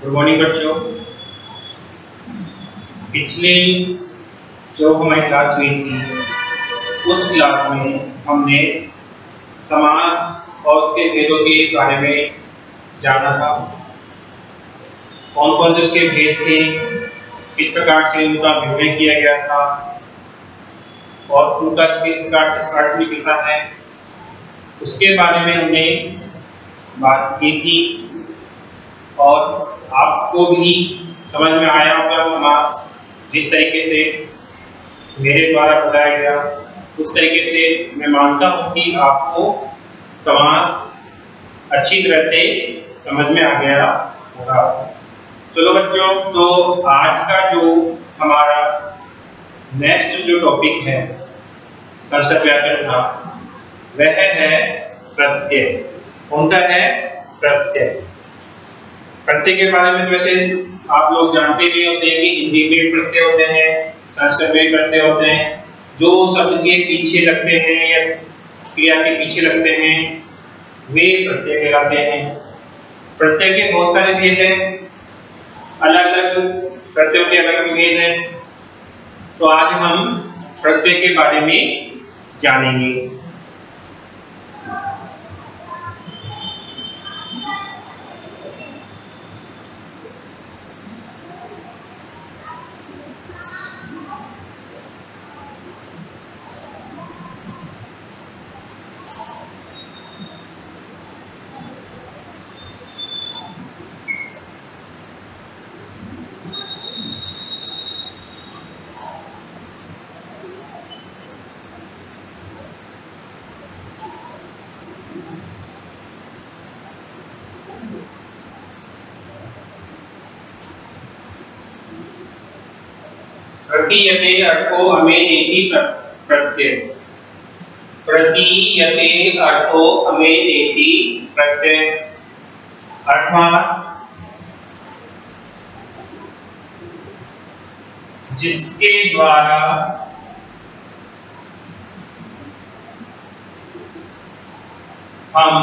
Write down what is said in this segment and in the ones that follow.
Good morning बच्चों। पिछले जो हमारी क्लास हुई थी उस क्लास में हमने समास और उसके भेदों के बारे में जाना था। कौन कौन से उसके भेद थे, किस प्रकार से उनका विवरण किया गया था और उनका किस प्रकार से अर्थ निकलता है, उसके बारे में हमने बात की थी। और आपको भी समझ में आया होगा समास जिस तरीके से मेरे द्वारा बताया गया उस तरीके से मैं मानता हूं कि आपको समास अच्छी तरह से समझ में आ गया होगा। चलो बच्चों, तो आज का जो हमारा नेक्स्ट जो टॉपिक है संस्कृत व्याकरण का, वह है प्रत्यय। कौन सा है? प्रत्यय। प्रत्यय के बारे में वैसे आप लोग जानते भी होते हैं कि हिंदी में प्रत्यय होते हैं, संस्कृत में प्रत्यय होते हैं। जो शब्द के पीछे लगते हैं या क्रिया के पीछे लगते हैं वे प्रत्यय कहलाते हैं। प्रत्यय के बहुत सारे भेद हैं, अलग अलग प्रत्ययों के अलग अलग भेद हैं। तो आज हम प्रत्यय के बारे में जानेंगे। प्रतीयते अर्थो अमेनेति प्रत्यय। प्रतीयते अर्थो अमेनेति प्रत्यय अर्थात जिसके द्वारा हम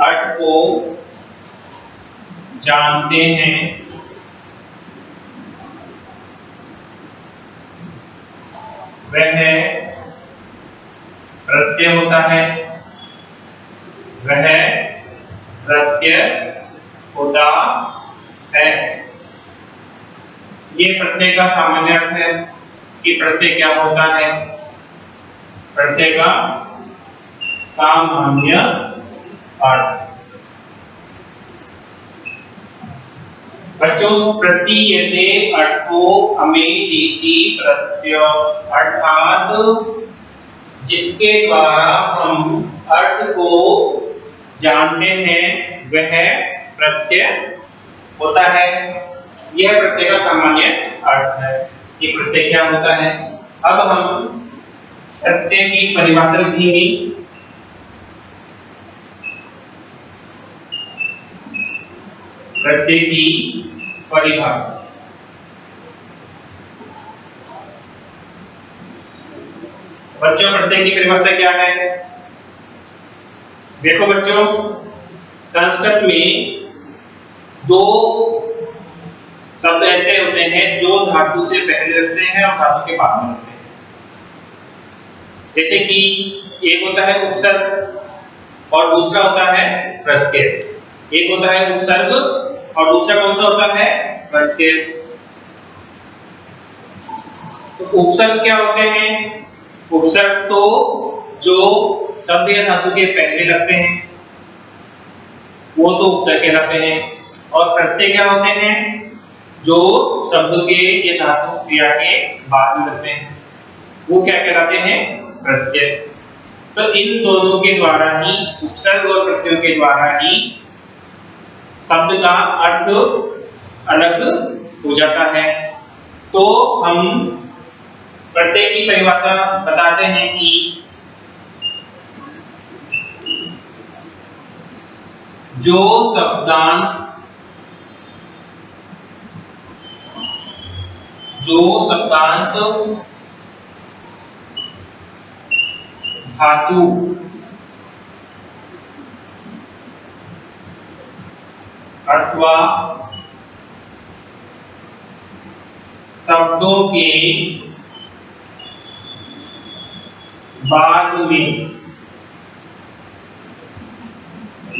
अर्थ को जानते हैं वह प्रत्यय होता है। वह प्रत्यय होता है। ये प्रत्यय का सामान्य अर्थ है कि प्रत्यय क्या होता है। प्रत्यय का सामान्य अर्थ। बच्चों, प्रतीयते अर्थो अमेनेति प्रत्यय अर्थात जिसके द्वारा हम अर्थ को जानते हैं वह प्रत्यय होता है। यह प्रत्यय का सामान्य अर्थ है कि प्रत्यय क्या होता है। अब हम प्रत्यय की परिभाषा लिखेंगे। प्रत्यय की परिभाषा। बच्चों, प्रत्यय की परिभाषा क्या है? देखो बच्चों, संस्कृत में दो शब्द ऐसे होते हैं जो धातु से पहले लगते हैं और धातु के बाद में लगते हैं। जैसे कि एक होता है उपसर्ग और दूसरा होता है प्रत्यय। एक होता है उपसर्ग और दूसरा कौन सा होता है? प्रत्यय। तो उपसर्ग क्या होते हैं? उपसर्ग तो जो शब्द या धातु के पहले लगते हैं वो तो उपसर्ग कहलाते हैं। और प्रत्यय क्या होते हैं? जो शब्द के या धातु क्रिया के बाद में लगते हैं वो क्या कहलाते हैं? प्रत्यय। तो इन दोनों के द्वारा ही, उपसर्ग और प्रत्यय के द्वारा ही शब्द का अर्थ अलग हो जाता है। तो हम प्रत्यय की परिभाषा बताते हैं कि जो शब्दांश जो शब्दांश धातु अथवा शब्दों के बाद में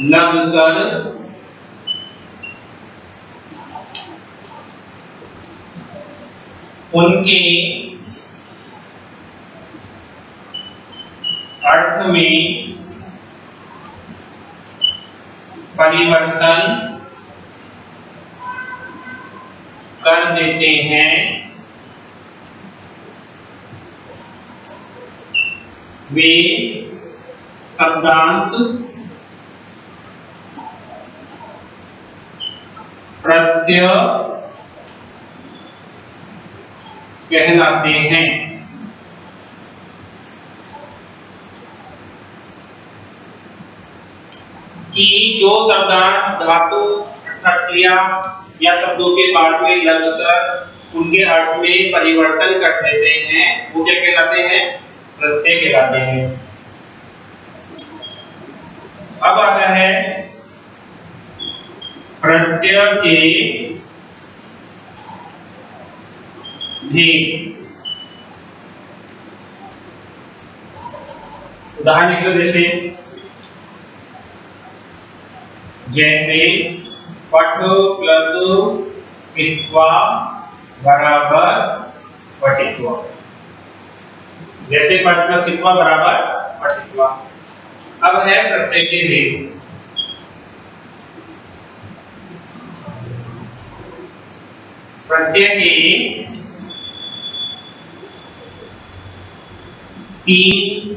लगकर उनके अर्थ में परिवर्तन कर देते हैं, वे शब्दांश प्रत्यय कहलाते हैं। कि जो शब्दांश धातु अर्थात क्रिया या शब्दों के बाद में लगकर उनके अर्थ में परिवर्तन कर देते हैं, वो क्या कहलाते हैं? प्रत्यय कहलाते हैं। अब आता है प्रत्यय के भेद। उदाहरण लिख लो, जैसे पठ प्लस इत्वा बराबर पठित्वा। जैसे पठ प्लस इत्वा बराबर पठित्वा। अब है प्रत्यय के भेद। प्रत्यय के 3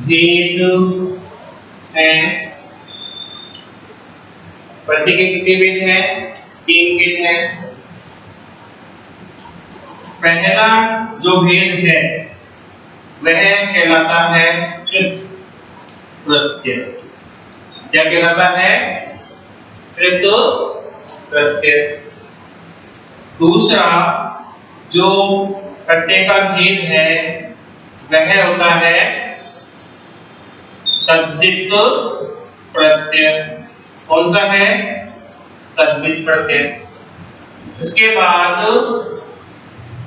भेद हैं। प्रत्यय के कितने भेद हैं? 3 भेद हैं। पहला जो भेद है वह कहलाता है कृत प्रत्यय। क्या कहलाता है? कृत प्रत्यय। दूसरा जो प्रत्यय का भेद है वह होता है तद्धित प्रत्यय। कौन सा है? तद्धित प्रत्यय। इसके बाद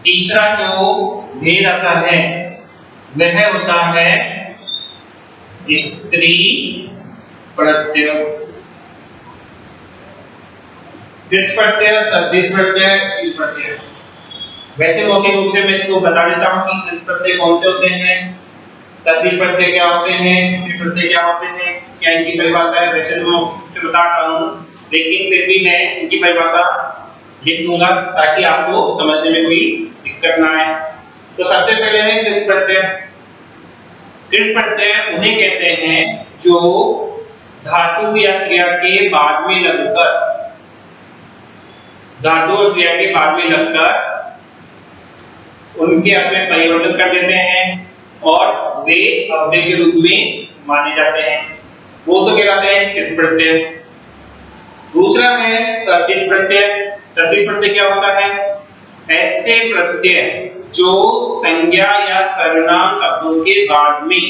तीसरा जो भेद आता है वह होता है स्त्री प्रत्यय। कृत प्रत्यय, तद्धित प्रत्यय, स्त्री प्रत्यय। वैसे मौखिक रूप से मैं इसको बता देता हूं कि कृत प्रत्यय कौन से होते हैं, तद्धित प्रत्यय क्या होते हैं, स्त्री प्रत्यय क्या होते हैं, क्या इनकी परिभाषा है। वैसे तो मैं बताता हूं, लेकिन फिर भी मैं इनकी परिभाषा लिख दूंगा ताकि आपको समझने में कोई दिक्कत ना आए। तो सबसे पहले है कृत प्रत्यय। कृत प्रत्यय उन्हें कहते हैं जो धातु या क्रिया के बाद में लगकर, धातु और क्रिया के बाद में लगकर उनके अर्थ में परिवर्तन कर देते हैं और वे अव्यय के रूप में माने जाते हैं। वो तो कहलाते हैं कृत प्रत्यय। दूसरा है तद्धित प्रत्यय। तद्धित प्रत्यय क्या होता है? ऐसे प्रत्यय जो संज्ञा या सर्वनाम शब्दों के बाद में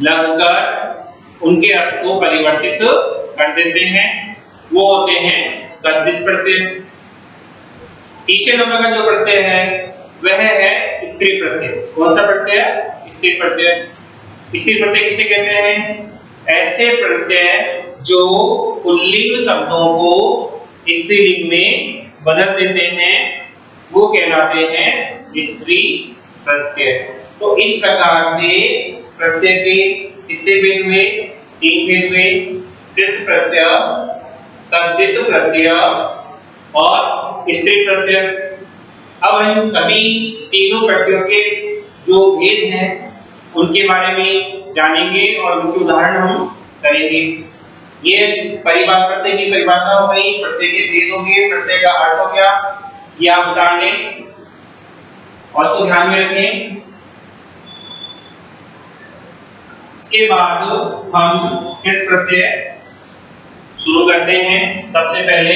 लगकर उनके अर्थ को परिवर्तित कर देते हैं, वो होते हैं तद्धित प्रत्यय। तीसरे नंबर का जो प्रत्यय है वह है स्त्री प्रत्यय। कौन सा प्रत्यय? स्त्री प्रत्यय। स्त्री प्रत्यय किसे कहते हैं? ऐसे प्रत्यय जो पुल्लिंग शब्दों को स्त्रीलिंग में बदल देते हैं, वो कहलाते हैं स्त्री प्रत्यय। तो इस प्रकार से प्रत्यय के कितने भेद हुए? 3 भेद हुए। कृत प्रत्यय, तद्धित प्रत्यय और स्त्री प्रत्यय। अब इन सभी तीनों प्रत्ययों के जो भेद हैं उनके बारे में जानेंगे और उनके उदाहरण हम करेंगे। ये परिभाषा, प्रत्यय की परिभाषा हो गई, प्रत्यय के भेद हो गए, प्रत्यय का अर्थ हो गया, ये आप बता लें और इसको ध्यान में रखें। इसके बाद हम कृत प्रत्यय शुरू करते हैं। सबसे पहले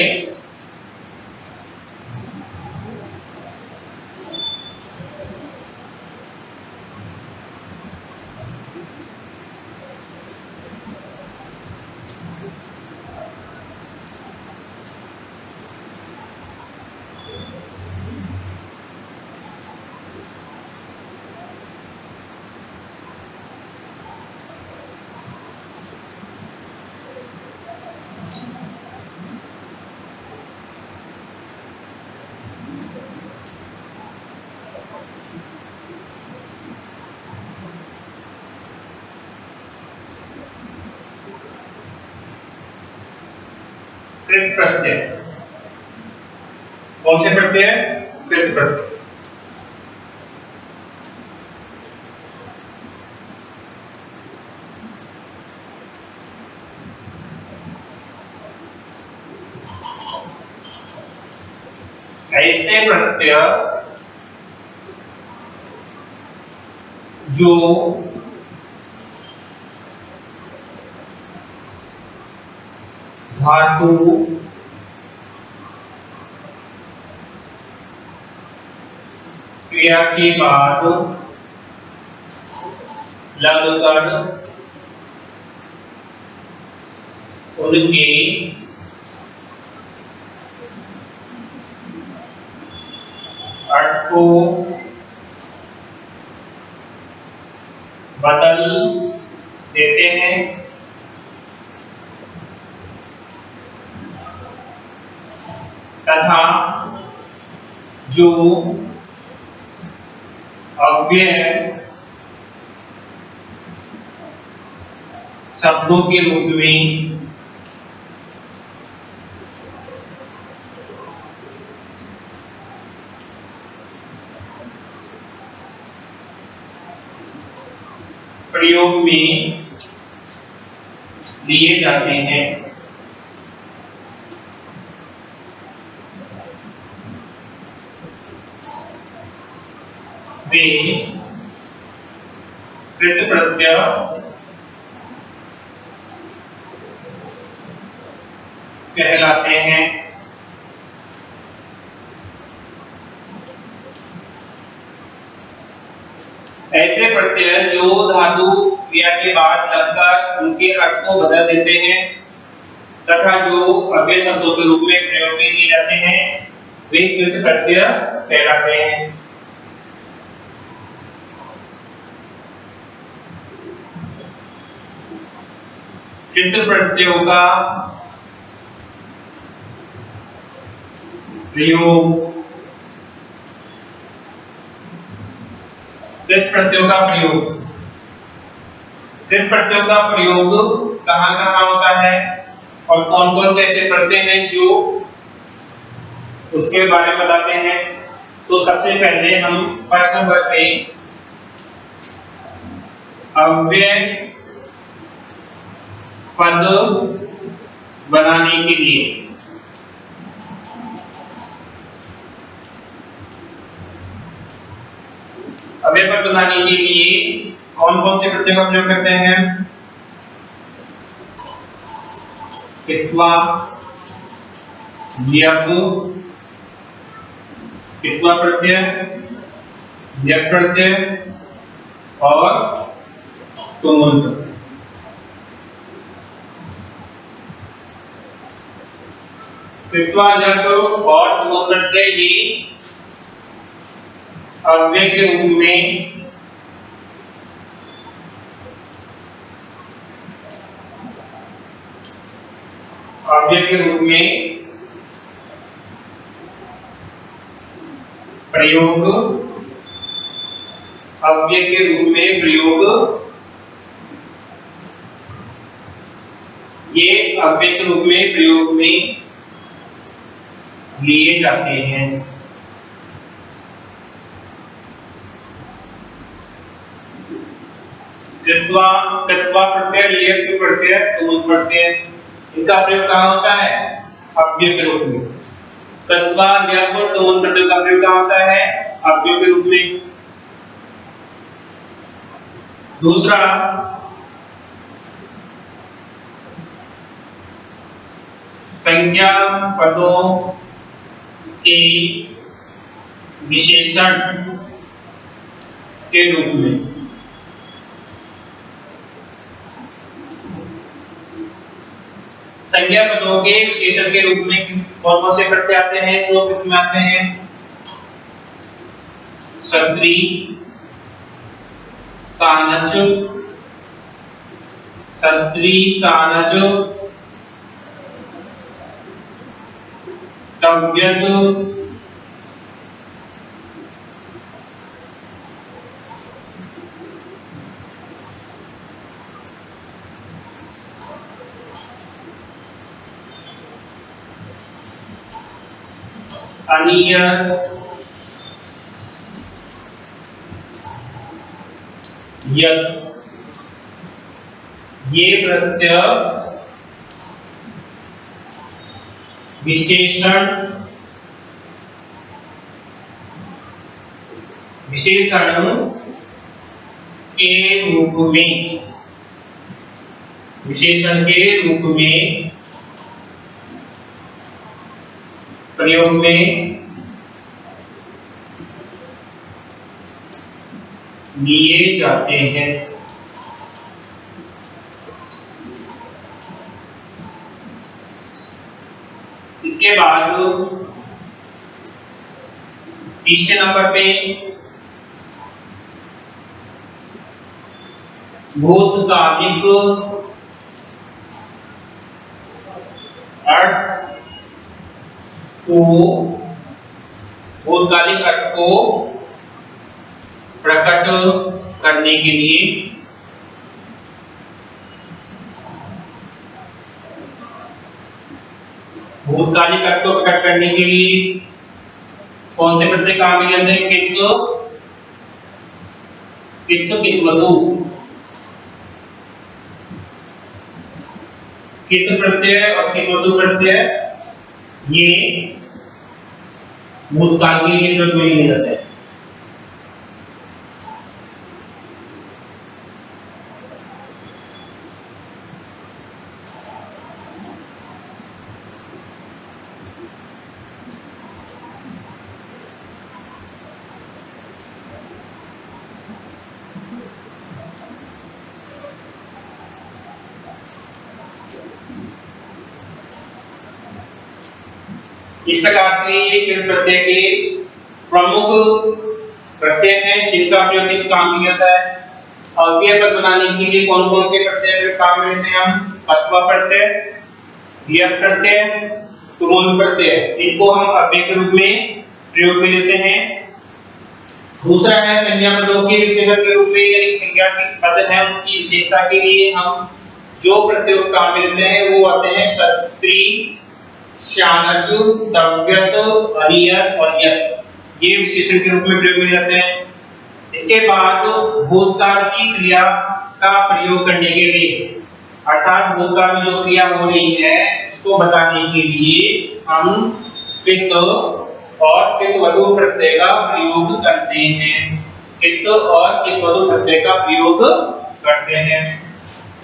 कृत प्रत्यय। कौन से प्रत्यय? कृत प्रत्यय। ऐसे प्रत्यय जो धातु क्रिया के बाद लगकर उनके अर्थ को बदल देते हैं तथा जो अव्यय शब्दों के रूप में प्रयोग में लिए जाते हैं वे कृत प्रत्यय कहलाते हैं। ऐसे प्रत्यय जो धातु क्रिया के बाद लगकर उनके अर्थ को बदल देते हैं तथा जो अव्यय शब्दों के रूप में प्रयोग में लिए जाते हैं वे कृत प्रत्यय कहलाते हैं। कृत प्रत्ययों का प्रयोग कृत प्रत्ययों का प्रयोग कहाँ होता है और कौन कौन से ऐसे प्रत्यय हैं जो उसके बारे में बताते हैं। तो सबसे पहले हम फर्स्ट नंबर पे अव्यय पद बनाने के लिए अव्यय पद बनाने के लिए कौन कौन से प्रत्यय का प्रयोग करते हैं? कित्वा, ल्यप, कित्वा प्रत्यय, ल्यप प्रत्यय और तुमुल प्रत्यय। कित्वा, ल्यप और तुमुल प्रत्यय ये अव्यय के रूप में प्रयोग ये अव्यय के रूप में प्रयोग में लिए जाते हैं। कृत्वा, कृत्वा प्रत्यय, ल्यप प्रत्यय, तुमुल प्रत्यय इनका प्रयोग कहाँ होता है? अव्यय के रूप में। कृत्वा, ल्यप और तुमुल प्रत्यय का प्रयोग कहाँ होता है? अव्यय के रूप में। दूसरा संज्ञा पदों के विशेषण के रूप में। संज्ञा पदों के विशेषण के रूप में कौन कौन से प्रत्यय आते हैं जो किस में आते हैं? सत्री, सानच, तव्यत, अनियर, यत। ये प्रत्यय विशेषण के रूप में प्रयोग में लिए जाते हैं। इसके बाद तीसरे नंबर पे भूतकालिक अर्थ को प्रकट करने के लिए भूतकालिक अर्थ को प्रकट करने के लिए कौन से प्रत्यय काम में लेते हैं? कित्वधु। कित्व प्रत्यय और कित्वधु प्रत्यय ये भूतकाल के लिए प्रयोग में लिए जाते हैं। इस प्रकार से ये कित प्रत्यय के प्रमुख प्रत्यय हैं जिनका प्रयोग किस काम में होता है। अव्यय पद बनाने के लिए कौन कौन से प्रत्यय काम में लेते हैं हम? अथवा प्रत्यय, यत् प्रत्यय, तुम प्रत्यय, इनको हम अव्यय के रूप में प्रयोग में लेते हैं। दूसरा है संज्ञा पदों के विशेषण के रूप में, यानी संज्ञा के पद हैं उनकी विशेषता के लिए हम जो प्रत्यय काम में लेते हैं वो आते हैं सत्री, श्यानच, तव्यत, अनियत और यत। ये विशेषण के रूप में प्रयोग में जाते हैं। इसके बाद भूतकाल की क्रिया का प्रयोग करने के लिए, अर्थात भूतकाल में जो क्रिया हो रही है उसको बताने के लिए हम कित और कित्वधु प्रत्यय का प्रयोग करते हैं। कित और कित्वधु प्रत्यय का प्रयोग करते हैं।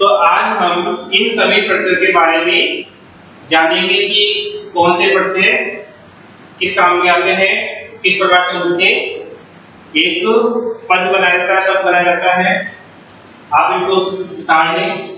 तो आज हम इन सभी प्रत्यय के बारे में जानेंगे कि कौन से प्रत्यय किस काम में आते हैं, किस प्रकार से उनसे एक पद बनाया जाता है, शब्द बनाया जाता है। आप इनको उतार लें।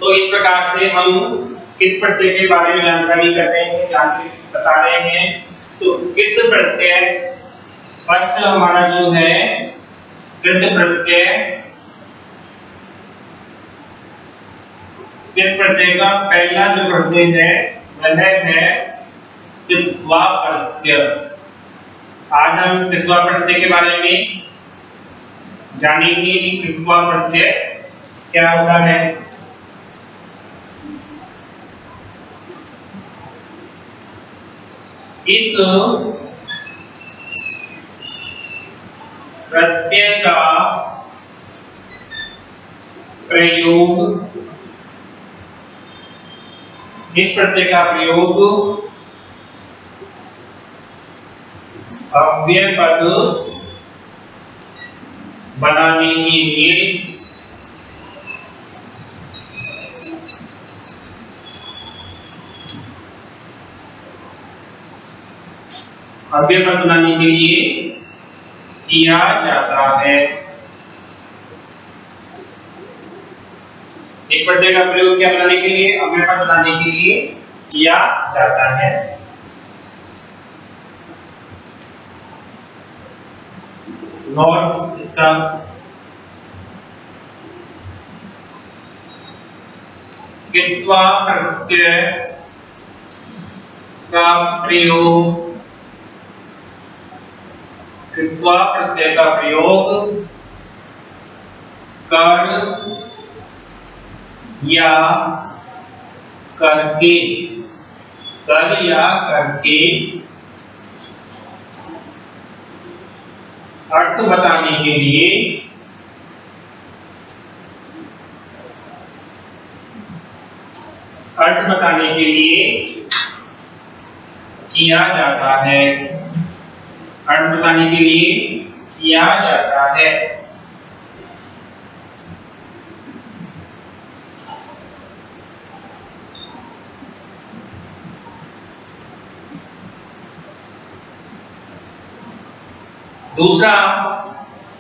तो इस प्रकार से हम कित प्रत्यय के बारे में जानकारी कर रहे हैं, बता रहे हैं। तो कित प्रत्यय फर्स्ट हमारा जो है कित प्रत्यय का पहला जो प्रत्यय है वह है कित्वा प्रत्यय। आज हम कित्वा प्रत्यय के बारे में जानेंगे कि कित्वा प्रत्यय क्या होता है। इस प्रत्यय का प्रयोग अव्यय पद बनाने के लिए किया जाता है। इस प्रत्यय का प्रयोग क्या बनाने के लिए? अव्यय पद बनाने के लिए किया जाता है। नोट इसका कित्वा प्रत्यय का प्रयोग कर या करके अर्थ बताने के लिए किया जाता है। दूसरा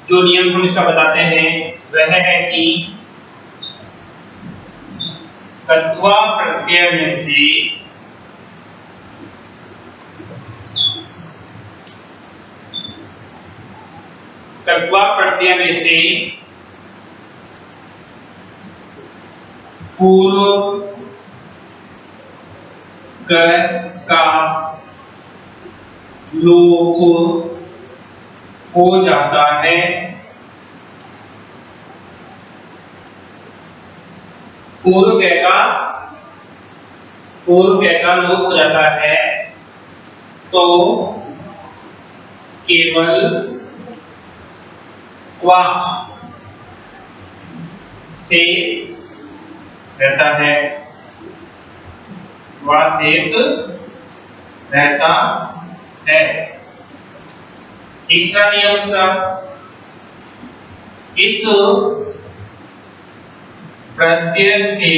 जो नियम हम इसका बताते हैं वह है कि कत्वा प्रत्यय में से पूर्व का लोप हो जाता है। पूर्व का लोप हो जाता है तो केवल क्वा शेष रहता है। तीसरा नियम इसका, इस प्रत्यय से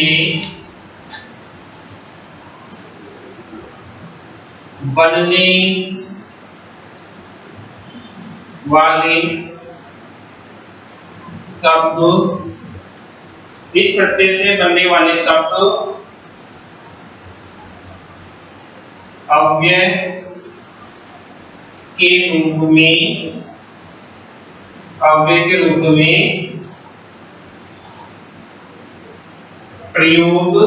बनने वाले शब्द अव्यय के रूप में प्रयोग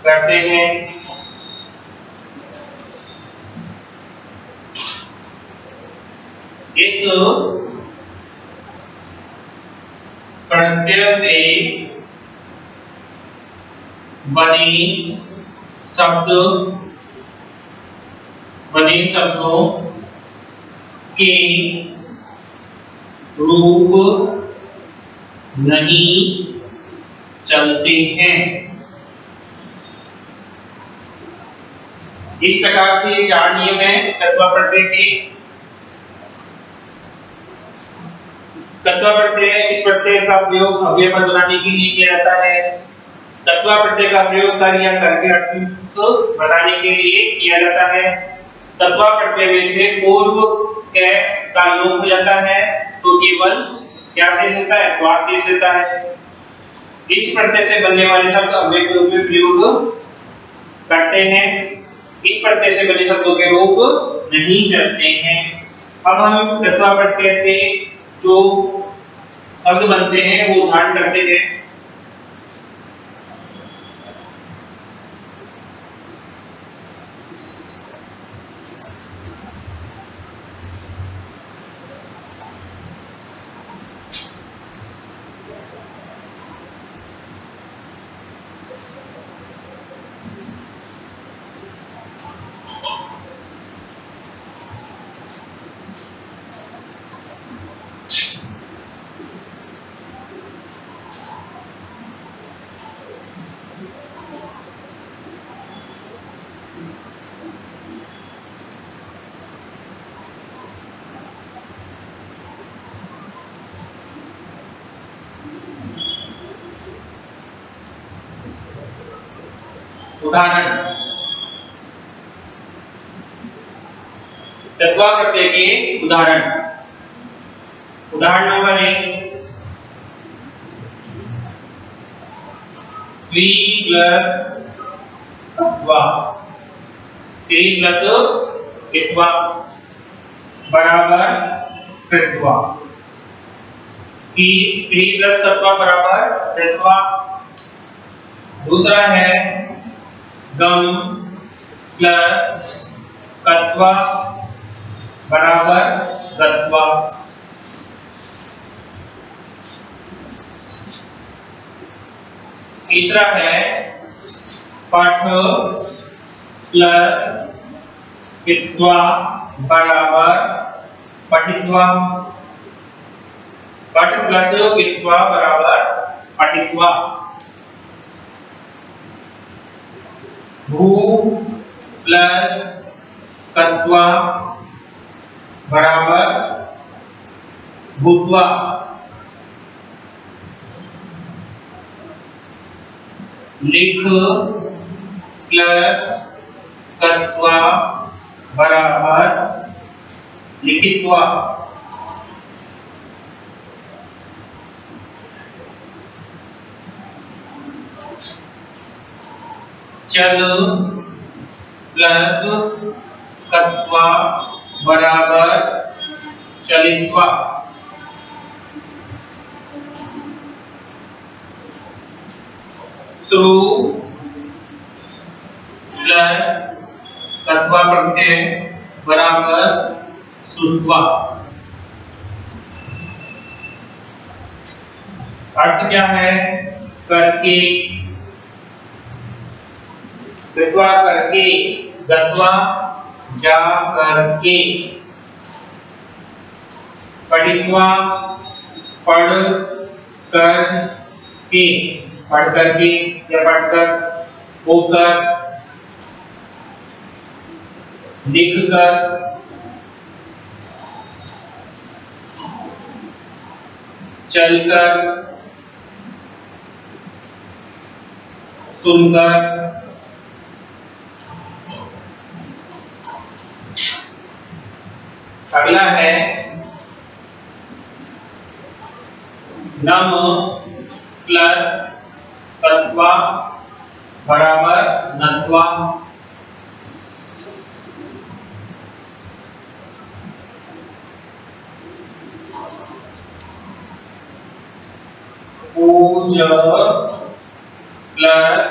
करते हैं। इस प्रत्यय से बने शब्दों के रूप नहीं चलते हैं। इस प्रकार से चार नियम है तत्वा प्रत्यय के। तत्वा प्रत्यय, इस प्रत्यय का प्रयोग अव्यय पद बनाने के लिए किया जाता है। तत्वा प्रत्यय का प्रयोग कर या करके अर्थ बताने के लिए किया जाता है। तत्वा प्रत्यय में से पूर्व के का लोप हो जाता है तो केवल क्या शेष रहता है? क्वा शेष रहता है। इस प्रत्यय से बनने वाले शब्द अव्यय के रूप में प्रयोग करते हैं। इस प्रत्यय से बने शब्दों के रूप नहीं चलते हैं। अब हम तत्वा प्रत्यय से जो शब्द बनते हैं वो उदाहरण करते हैं। उदाहरण तत्वा प्रत्यय के उदाहरण। उदाहरण नंबर 1 त्रि प्लस तत्वा, त्रि प्लस कित्वा बराबर कृत्वा, त्रि प्लस तत्वा बराबर कृत्वा। दूसरा है गम प्लस कत्वा बराबर गत्वा। तीसरा है पठ प्लस कित्वा बराबर पठित्वा, पठ प्लस कित्वा बराबर पठित्वा। भू प्लस कत्वा बराबर भूत्वा। लिख प्लस कत्वा बराबर लिखित्वा। चल प्लस कत्वा बराबर चलित्वा। श्रु प्लस तत्वा प्रत्यय बराबर श्रुत्वा। अर्थ क्या है? करके, कृत्वा करके, गत्वा जा करके, पठित्वा पढ़ कर के, पढ़ करके या पढ़कर, होकर, लिख कर, चलकर, सुनकर। अगला है नम प्लस तत्वा बराबर नत्वा। पूज प्लस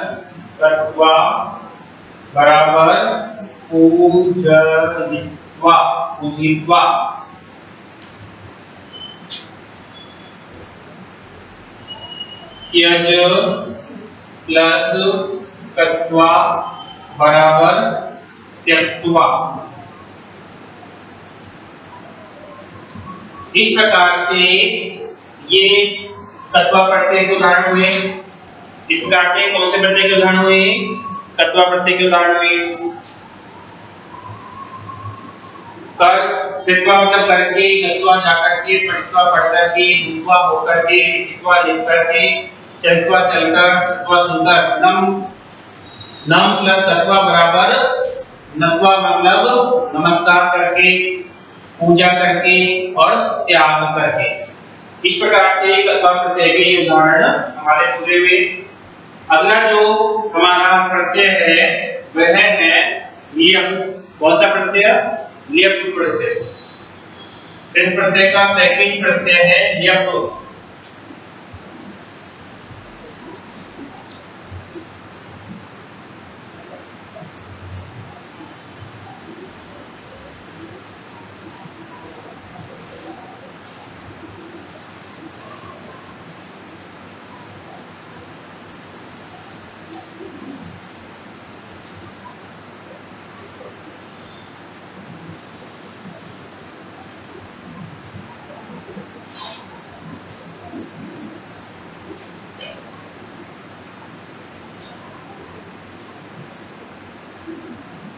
तत्वा बराबर पूजयित्वा, पूजित्वा। त्यज प्लस तत्वा बराबर त्यक्त्वा। इस प्रकार से ये तत्वा प्रत्यय के उदाहरण हुए। इस प्रकार से कौन से प्रत्यय के उदाहरण हुए? तत्वा प्रत्यय के उदाहरण हुए। कर कृत्वा मतलब करके, गत्वा जाकर के, पठित्वा पढ़ करके, भूत्वा होकर के, लिखित्वा लिख करके, चलित्वा चलकर, सुत्वा सुनकर। नम प्लस तत्वा बराबर नत्वा मतलब नमस्कार करके, पूजा करके और त्याग करके। इस प्रकार से तत्वा प्रत्यय के उदाहरण हमारे पूरे हुए। अगला जो हमारा प्रत्यय है वह है लियप। कौन सा प्रत्यय? लियप प्रत्यय। इस प्रत्यय का सेकंड प्रत्यय है लियप।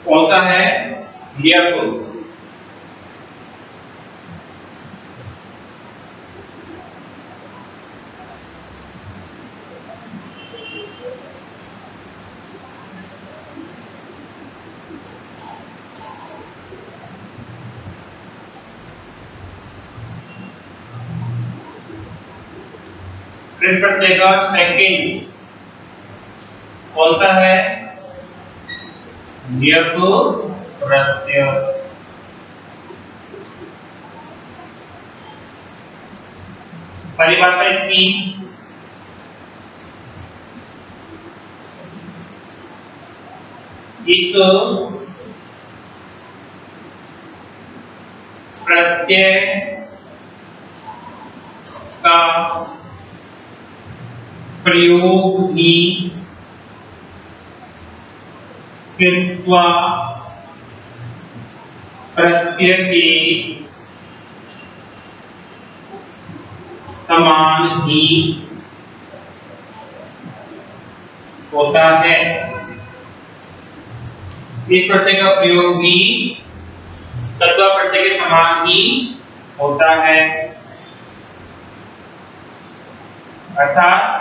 कौन सा है? लियप। कृत प्रत्यय का सेकंड कौन सा है? यक प्रत्यय। परिभाषा इसकी इस प्रत्यय का प्रयोग ही कृत्वा प्रत्यय के समान ही होता है। इस प्रत्यय का प्रयोग भी तत्वा प्रत्यय के समान ही होता है, अर्थात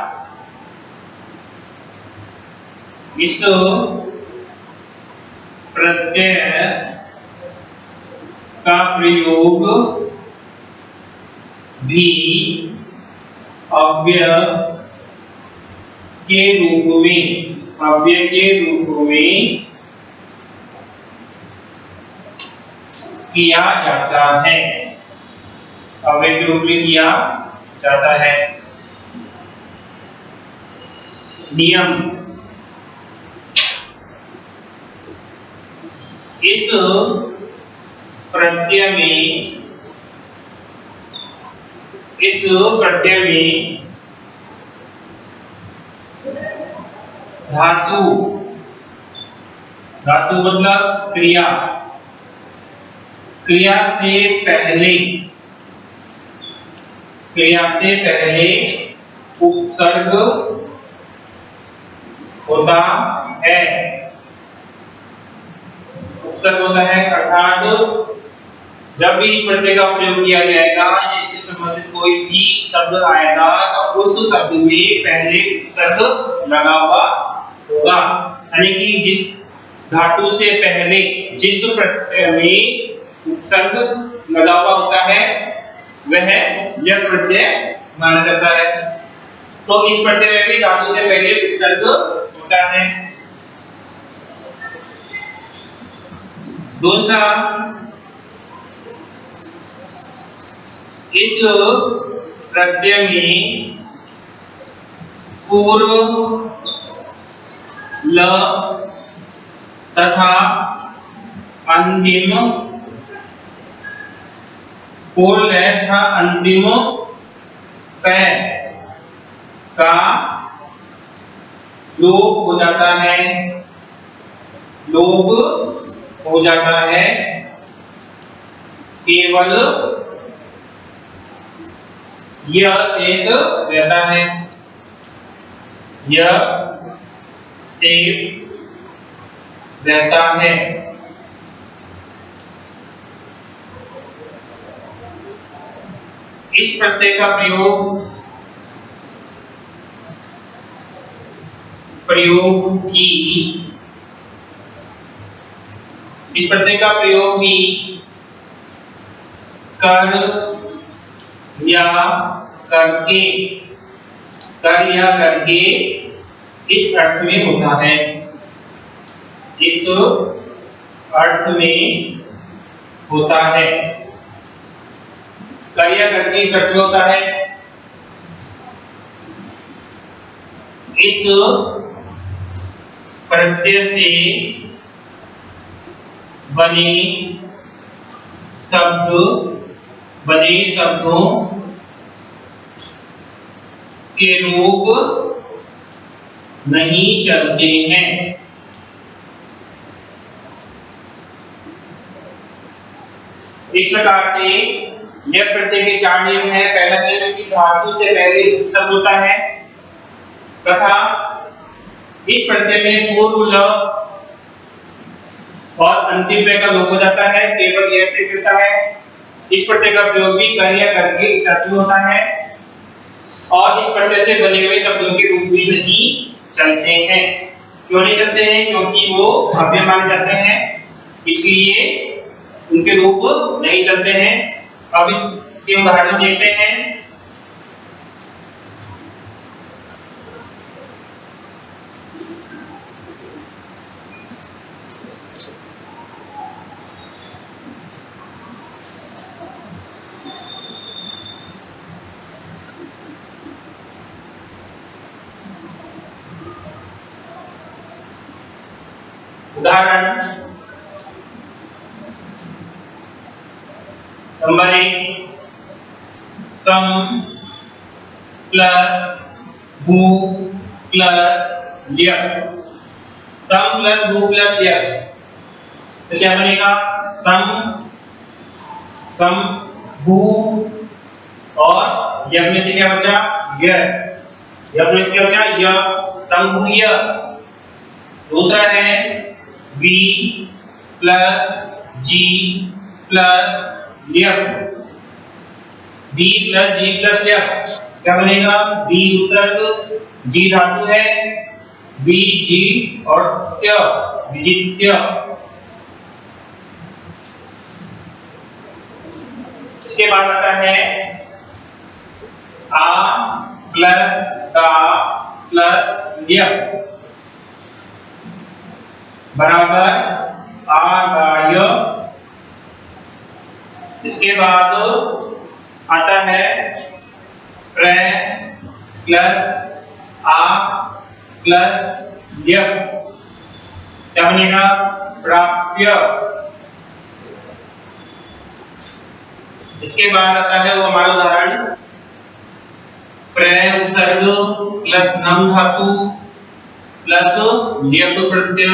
इस प्रत्यय का प्रयोग भी अव्यय के रूप में किया जाता है, अव्यय के रूप में किया जाता है। नियम, इस प्रत्यय में धातु मतलब क्रिया से पहले उपसर्ग होता है, अर्थात जब भी इस प्रत्यय का प्रयोग किया जाएगा या इससे संबंधित कोई भी शब्द आएगा तो उस शब्द में पहले उपसर्ग लगा हुआ होगा, यानी कि जिस धातु से पहले जिस प्रत्यय में उपसर्ग लगा हुआ होता है वह यह प्रत्यय माना जाता है। तो इस प्रत्यय में भी धातु से पहले उपसर्ग होता है। दूसरा, इस प्रत्यय में पूर्व ल तथा अंतिम प का लोप हो जाता है, केवल यह शेष रहता है, इस प्रत्यय का प्रयोग भी कर या करके इस अर्थ में होता है, कार्य करके इस अर्थ में होता है। इस प्रत्यय से बने शब्दों के रूप नहीं चलते हैं। इस प्रकार से यह प्रत्यय के चार नियम है। पहला नियम कि धातु से पहले उपसर्ग होता है तथा इस प्रत्यय में पूर्व ल और अंतिम पे का लोप हो जाता है, केवल यह शेष रहता है। इस प्रत्यय का प्रयोग भी कार्य करके इस अर्थ में होता है और इस प्रत्यय से बने हुए शब्दों के रूप भी नहीं चलते हैं। क्यों नहीं चलते हैं? क्योंकि वो अव्यय माने जाते हैं, इसलिए उनके रूप नहीं चलते हैं। अब इसके उदाहरण देखते हैं। उदाहरण नंबर 1, सम प्लस भू प्लस लियक। सम प्लस भू प्लस लियक, तो क्या बनेगा? सम सम भू और यह में से क्या बचा? यह में से क्या बचा? यह समभुय। दूसरा है v प्लस g प्लस लियक। v प्लस g प्लस लियक क्या बनेगा? v उपसर्ग g धातु है, v g और त्य विजित्य। इसके बाद आता है आ प्लस का प्लस लियक बराबर आगाय। इसके बाद आता है प्र प्लस आ प्लस लियक क्या बनेगा? प्राप्य। इसके बाद आता है वो हमारा उदाहरण प्र उपसर्ग प्लस नम धातु प्लस लियक प्रत्यय,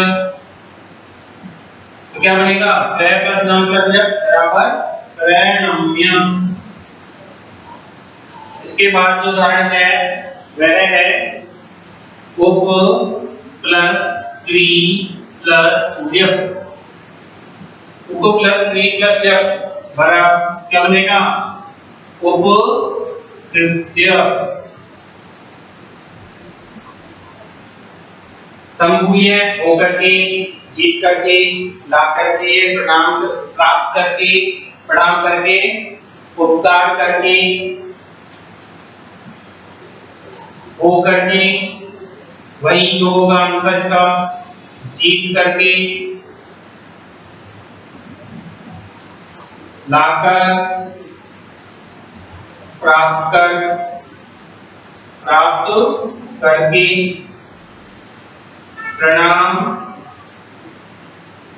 तो क्या बनेगा? प्र प्लस नम प्लस लियक बराबर प्रणम्य। इसके बाद जो उदाहरण है वह है उप प्लस क्री प्लस लियक। उप प्लस क्री प्लस लियक बराबर क्या बनेगा? उपकृत्य। समभुय होकर के, जीत करके, ला करके, प्रणाम प्राप्त करके, प्रणाम करके, उपकार करके, हो करके, वही जो होगा आंसर इसका, जीत करके, लाकर, प्राप्त कर, प्राप्त करके, प्रणाम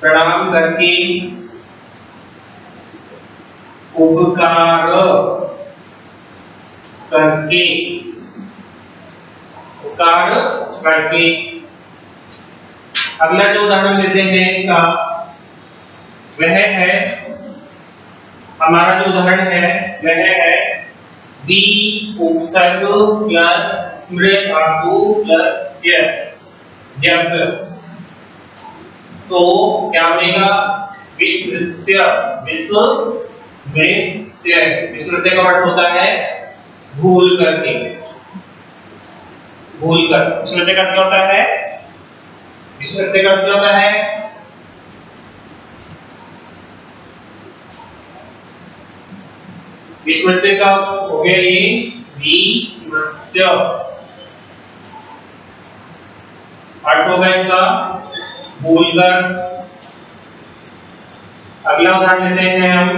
प्रणाम करके, उपकार करके, उपकार करके। अगला जो उदाहरण लेते हैं इसका वह है हमारा जो उदाहरण है वह है बी उपसर्ग प्लस स्मृ धातु प्लस जब, तो क्या बनेगा? विस्मृत्य। विस्मृत्य, विस्मृत्य का अर्थ होता है भूल करके, भूल कर। विस्मृत्य का अर्थ क्या होता है? विस्मृत्य का अर्थ क्या होता है? विस्मृत्य का हो गया ये विस्मृत्य। अर्थ होगा इसका भूलकर। अगला उदाहरण लेते हैं हम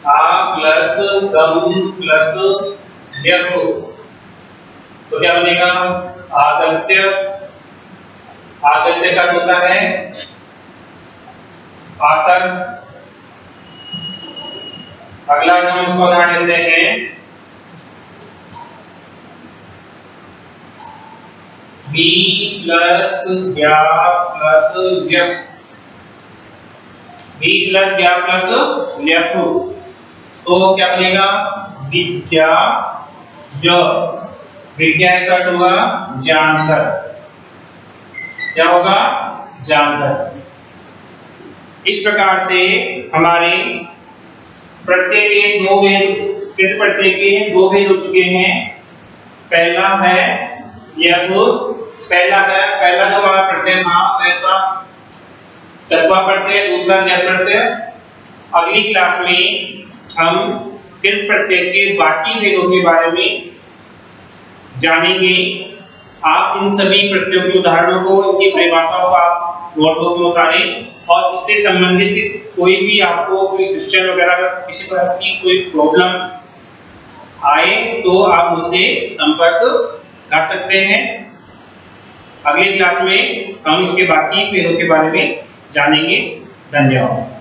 आ प्लस गम प्लस व्यक, तो क्या बनेगा? आगत्य। आगत्य का अर्थ होता है आकर। अगला हम उसका उदाहरण लेते हैं बी प्लस ज्ञा प्लस व्यक। बी प्लस ज्ञा प्लस व्यक, तो क्या बनेगा? विद्या। विद्या का अर्थ होगा जानकर। क्या होगा? जानकर। इस प्रकार से हमारे प्रत्यय के दो भेद, कृत प्रत्यय के दो भेद हो चुके हैं। पहला है यह पहला जो हमारा प्रत्यय था वह था तत्वा प्रत्यय, दूसरा न्यय प्रत्यय। अगली क्लास में हम कृत प्रत्यय के बाकी भेदों के बारे में जानेंगे। आप इन सभी प्रत्ययों के उदाहरणों को, इनकी परिभाषाओं का नोटबुक में उतारें और इससे संबंधित कोई भी आपको कोई क्वेश्चन वगैरह किसी तरह की कोई प्रॉब्लम आए तो आप मुझसे संपर्क कर सकते हैं। अगली क्लास में हम इसके बाकी पेड़ों के बारे में जानेंगे। धन्यवाद।